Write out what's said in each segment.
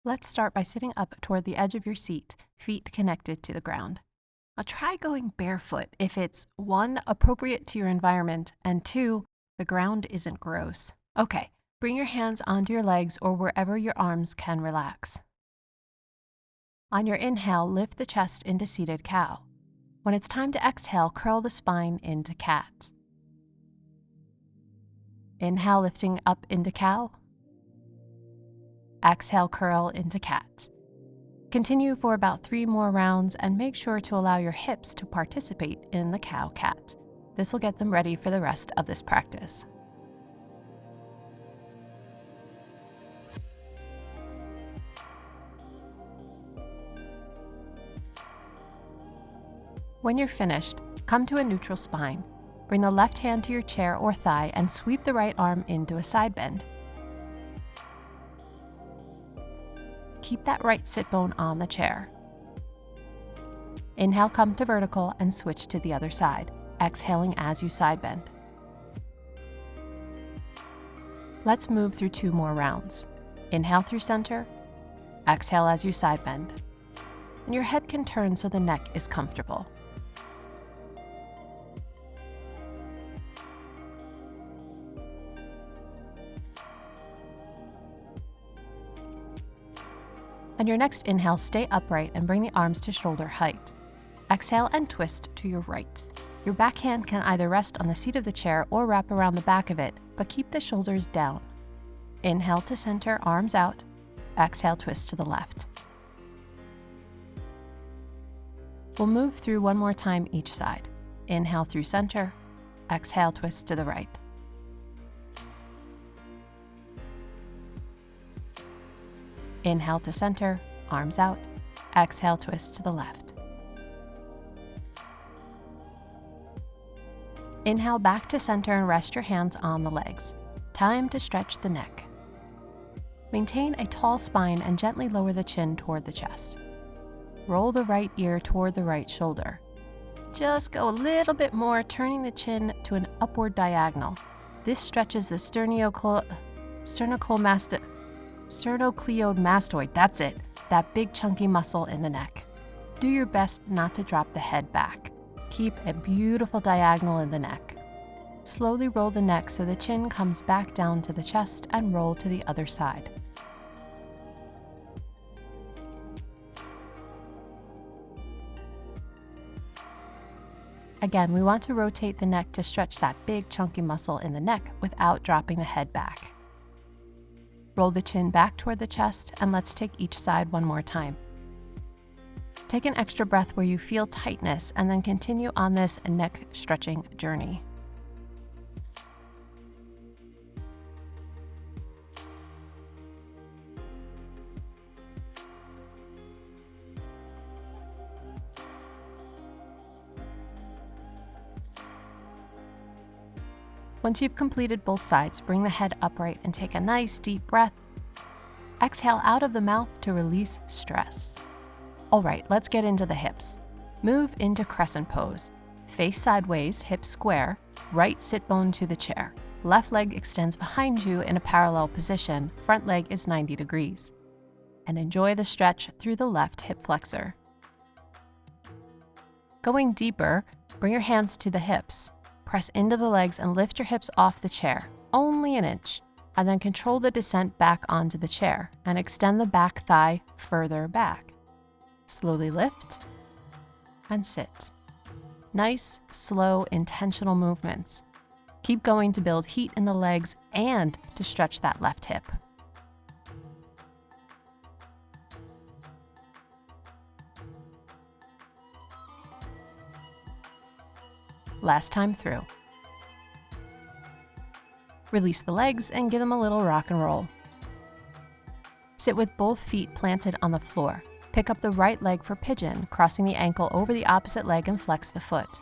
Let's start by sitting up toward the edge of your seat, feet connected to the ground. Now try going barefoot if it's 1, appropriate to your environment, and 2, the ground isn't gross. Okay, bring your hands onto your legs or wherever your arms can relax. On your inhale, lift the chest into seated cow. When it's time to exhale, curl the spine into cat. Inhale, lifting up into cow. Exhale, curl into cat. Continue for about 3 more rounds and make sure to allow your hips to participate in the cow-cat. This will get them ready for the rest of this practice. When you're finished, come to a neutral spine. Bring the left hand to your chair or thigh and sweep the right arm into a side bend. Keep that right sit bone on the chair. Inhale, come to vertical and switch to the other side, exhaling as you side bend. Let's move through 2 more rounds. Inhale through center, exhale as you side bend. And your head can turn so the neck is comfortable. On your next inhale, stay upright and bring the arms to shoulder height. Exhale and twist to your right. Your back hand can either rest on the seat of the chair or wrap around the back of it, but keep the shoulders down. Inhale to center, arms out. Exhale, twist to the left. We'll move through 1 more time each side. Inhale through center. Exhale, twist to the right. Inhale to center, arms out. Exhale, twist to the left. Inhale back to center and rest your hands on the legs. Time to stretch the neck. Maintain a tall spine and gently lower the chin toward the chest. Roll the right ear toward the right shoulder. Just go a little bit more, turning the chin to an upward diagonal. This stretches the sternocleidomastoid, that's it, that big chunky muscle in the neck. Do your best not to drop the head back. Keep a beautiful diagonal in the neck. Slowly roll the neck so the chin comes back down to the chest and roll to the other side. Again, we want to rotate the neck to stretch that big chunky muscle in the neck without dropping the head back. Roll the chin back toward the chest, and let's take each side 1 more time. Take an extra breath where you feel tightness, and then continue on this neck stretching journey. Once you've completed both sides, bring the head upright and take a nice deep breath. Exhale out of the mouth to release stress. All right, let's get into the hips. Move into crescent pose. Face sideways, hips square, right sit bone to the chair. Left leg extends behind you in a parallel position, front leg is 90 degrees. And enjoy the stretch through the left hip flexor. Going deeper, bring your hands to the hips. Press into the legs and lift your hips off the chair, only an inch, and then control the descent back onto the chair and extend the back thigh further back. Slowly lift and sit. Nice, slow, intentional movements. Keep going to build heat in the legs and to stretch that left hip. Last time through. Release the legs and give them a little rock and roll. Sit with both feet planted on the floor. Pick up the right leg for pigeon, crossing the ankle over the opposite leg and flex the foot.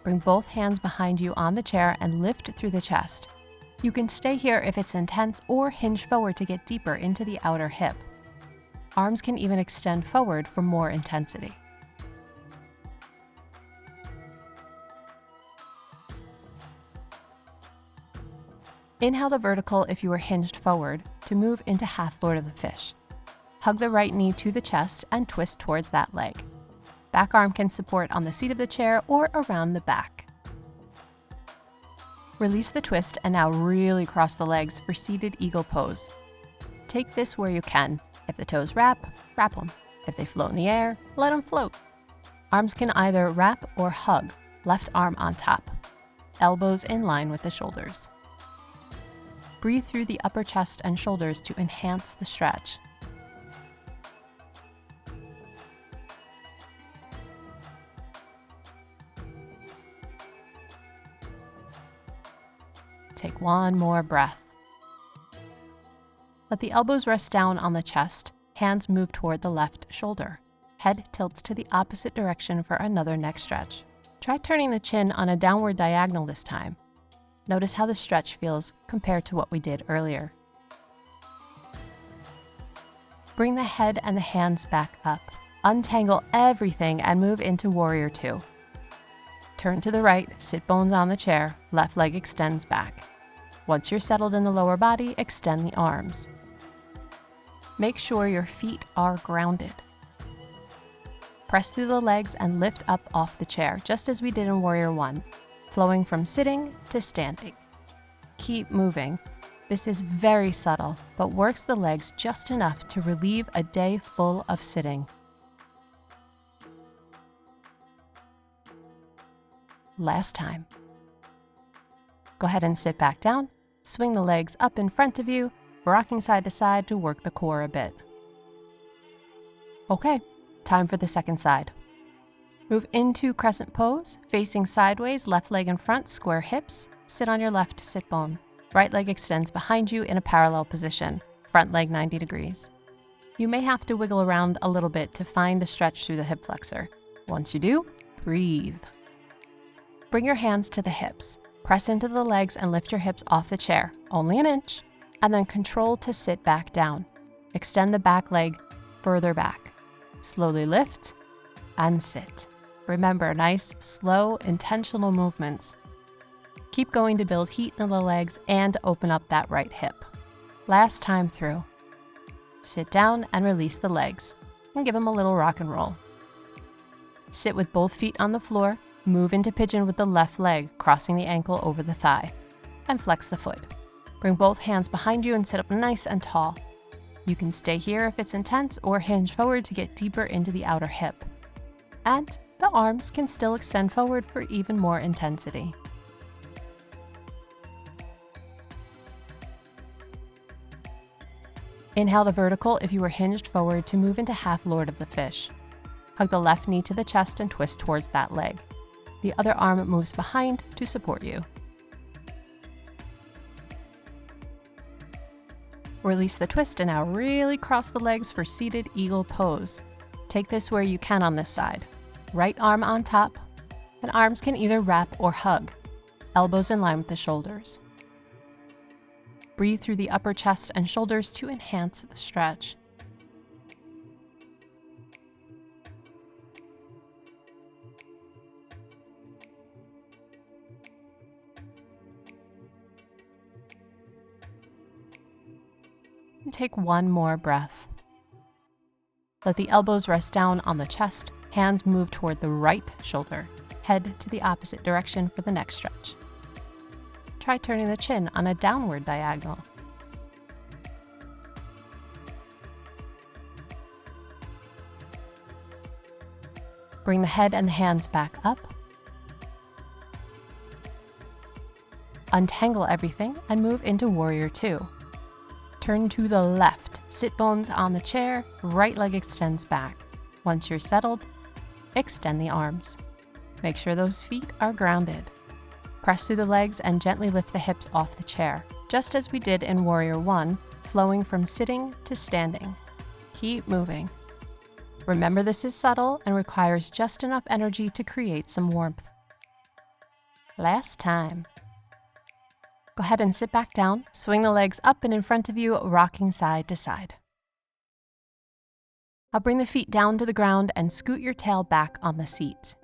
Bring both hands behind you on the chair and lift through the chest. You can stay here if it's intense or hinge forward to get deeper into the outer hip. Arms can even extend forward for more intensity. Inhale to vertical if you are hinged forward to move into half Lord of the Fish. Hug the right knee to the chest and twist towards that leg. Back arm can support on the seat of the chair or around the back. Release the twist and now really cross the legs for seated eagle pose. Take this where you can. If the toes wrap them. If they float in the air, let them float. Arms can either wrap or hug, left arm on top. Elbows in line with the shoulders. Breathe through the upper chest and shoulders to enhance the stretch. Take one more breath. Let the elbows rest down on the chest, hands move toward the left shoulder. Head tilts to the opposite direction for another neck stretch. Try turning the chin on a downward diagonal this time. Notice how the stretch feels compared to what we did earlier. Bring the head and the hands back up. Untangle everything and move into Warrior Two. Turn to the right, sit bones on the chair, left leg extends back. Once you're settled in the lower body, extend the arms. Make sure your feet are grounded. Press through the legs and lift up off the chair, just as we did in Warrior One, flowing from sitting to standing. Keep moving. This is very subtle, but works the legs just enough to relieve a day full of sitting. Last time. Go ahead and sit back down. Swing the legs up in front of you, rocking side to side to work the core a bit. Okay, time for the second side. Move into crescent pose, facing sideways, left leg in front, square hips. Sit on your left sit bone. Right leg extends behind you in a parallel position, front leg 90 degrees. You may have to wiggle around a little bit to find the stretch through the hip flexor. Once you do, breathe. Bring your hands to the hips. Press into the legs and lift your hips off the chair, only an inch, and then control to sit back down. Extend the back leg further back. Slowly lift and sit. Remember, nice, slow, intentional movements. Keep going to build heat in the legs and open up that right hip. Last time through. Sit down and release the legs and give them a little rock and roll. Sit with both feet on the floor. Move into pigeon with the left leg, crossing the ankle over the thigh, and flex the foot. Bring both hands behind you and sit up nice and tall. You can stay here if it's intense or hinge forward to get deeper into the outer hip. And the arms can still extend forward for even more intensity. Inhale to vertical if you are hinged forward to move into half Lord of the Fish. Hug the left knee to the chest and twist towards that leg. The other arm moves behind to support you. Release the twist and now really cross the legs for seated eagle pose. Take this where you can on this side. Right arm on top, and arms can either wrap or hug. Elbows in line with the shoulders. Breathe through the upper chest and shoulders to enhance the stretch. And take one more breath. Let the elbows rest down on the chest, hands move toward the right shoulder, head to the opposite direction for the next stretch. Try turning the chin on a downward diagonal. Bring the head and the hands back up. Untangle everything and move into Warrior Two. Turn to the left, sit bones on the chair, right leg extends back. Once you're settled, extend the arms. Make sure those feet are grounded. Press through the legs and gently lift the hips off the chair, just as we did in Warrior One, flowing from sitting to standing. Keep moving. Remember, this is subtle and requires just enough energy to create some warmth. Last time. Go ahead and sit back down, swing the legs up and in front of you, rocking side to side. I'll bring the feet down to the ground and scoot your tail back on the seat.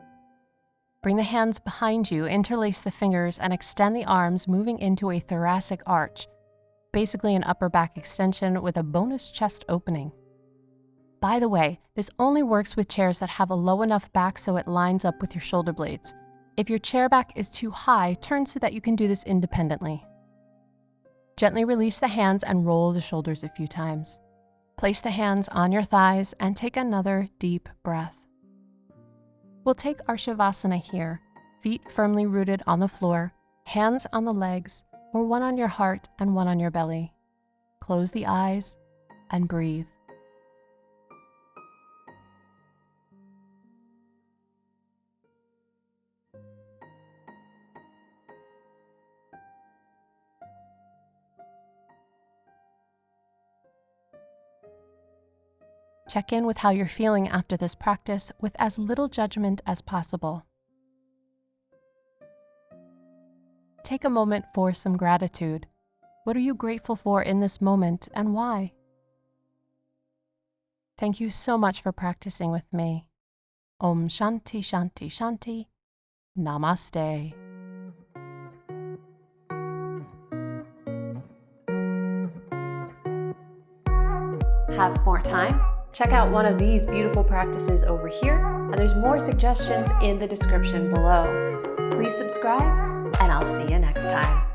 Bring the hands behind you, interlace the fingers, and extend the arms, moving into a thoracic arch, basically an upper back extension with a bonus chest opening. By the way, this only works with chairs that have a low enough back so it lines up with your shoulder blades. If your chair back is too high, turn so that you can do this independently. Gently release the hands and roll the shoulders a few times. Place the hands on your thighs and take another deep breath. We'll take our Savasana here, feet firmly rooted on the floor, hands on the legs, or one on your heart and one on your belly. Close the eyes and breathe. Check in with how you're feeling after this practice with as little judgment as possible. Take a moment for some gratitude. What are you grateful for in this moment and why? Thank you so much for practicing with me. Om Shanti Shanti Shanti. Namaste. Have more time? Check out one of these beautiful practices over here, and there's more suggestions in the description below. Please subscribe, and I'll see you next time.